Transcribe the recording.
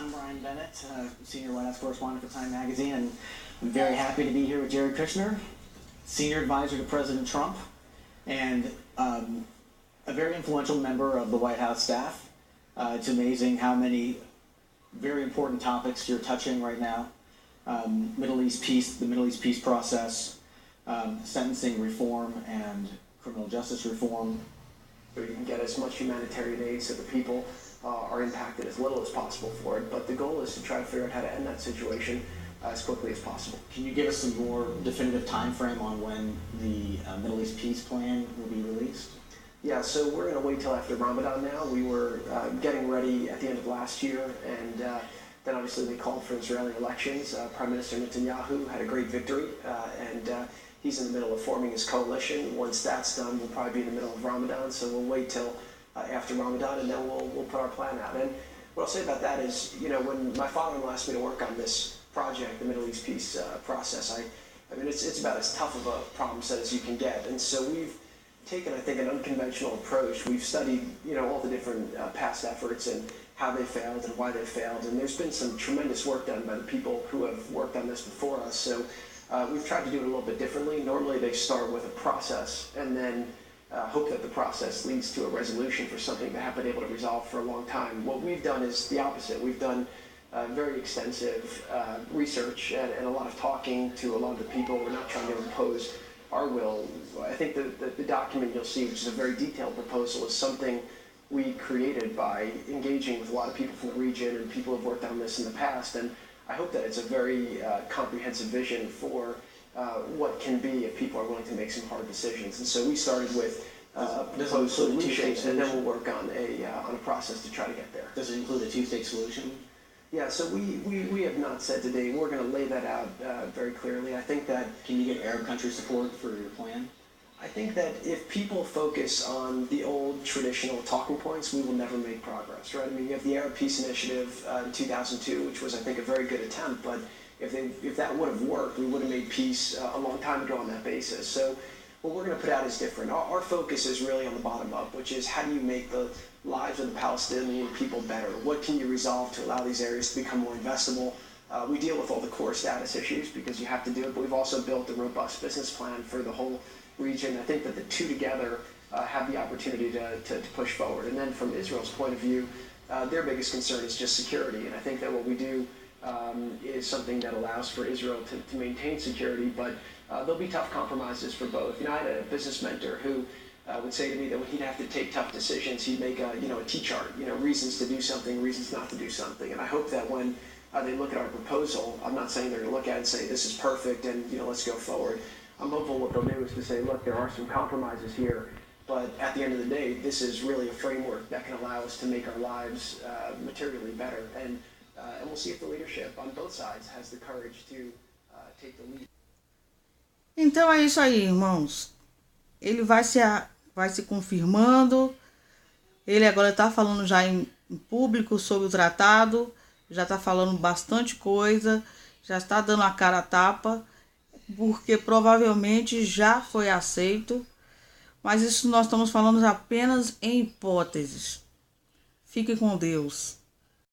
I'm Brian Bennett, Senior White House Correspondent for Time Magazine, and I'm very happy to be here with Jared Kushner, Senior Advisor to President Trump, and a very influential member of the White House staff. It's amazing how many very important topics you're touching right now. Middle East peace, the Middle East peace process, sentencing reform, and criminal justice reform. So you can get as much humanitarian aid so the people are impacted as little as possible for it. But the goal is to try to figure out how to end that situation as quickly as possible. Can you give us some more definitive time frame on when the Middle East peace plan will be released? Yeah, so we're going to wait till after Ramadan now. We were getting ready at the end of last year, and then obviously they called for Israeli elections. Prime Minister Netanyahu had a great victory, and he's in the middle of forming his coalition. Once that's done, we'll probably be in the middle of Ramadan, so we'll wait till after Ramadan, and then we'll put our plan out. And what I'll say about that is, you know, when my father-in-law asked me to work on this project, the Middle East peace process, I mean, it's about as tough of a problem set as you can get. And so we've taken, I think, an unconventional approach. We've studied, you know, all the different past efforts and how they failed and why they failed. And there's been some tremendous work done by the people who have worked on this before us. So we've tried to do it a little bit differently. Normally they start with a process and then hope that the process leads to a resolution for something they haven't been able to resolve for a long time. What we've done is the opposite. We've done very extensive research and a lot of talking to a lot of the people. We're not trying to impose our will. I think the document you'll see, which is a very detailed proposal, is something we created by engaging with a lot of people from the region and people who have worked on this in the past. And I hope that it's a very comprehensive vision for what can be if people are willing to make some hard decisions. And so we started with proposed solutions, and then we'll work on a process to try to get there. Does it include a two-state solution? Yeah, so we have not said today. We're going to lay that out very clearly. I think that... Can you get Arab country support for your plan? I think that if people focus on the old traditional talking points, we will never make progress, right? I mean, you have the Arab Peace Initiative in 2002, which was, I think, a very good attempt, but if that would have worked, we would have made peace a long time ago on that basis. So what we're going to put out is different. Our focus is really on the bottom up, which is how do you make the lives of the Palestinian people better? What can you resolve to allow these areas to become more investable? We deal with all the core status issues because you have to do it, but we've also built a robust business plan for the whole region. I think that the two together have the opportunity to push forward. And then from Israel's point of view, their biggest concern is just security. And I think that what we do is something that allows for Israel to maintain security, but there'll be tough compromises for both. You know, I had a business mentor who would say to me that when he'd have to take tough decisions, he'd make a T-chart, reasons to do something, reasons not to do something. And I hope that when they look at our proposal, I'm not saying they're going to look at it and say, this is perfect and, let's go forward. I'm hopeful what they'll do is to say, look, there are some compromises here, but at the end of the day, this is really a framework that can allow us to make our lives materially better. And we'll see if the leadership on both sides has the courage to take the lead. Então é isso aí, irmãos. Ele vai se confirmando. Ele agora está falando já em público sobre o tratado, já está falando bastante coisa, já está dando a cara a tapa, porque provavelmente já foi aceito, mas isso nós estamos falando apenas em hipóteses. Fique com Deus.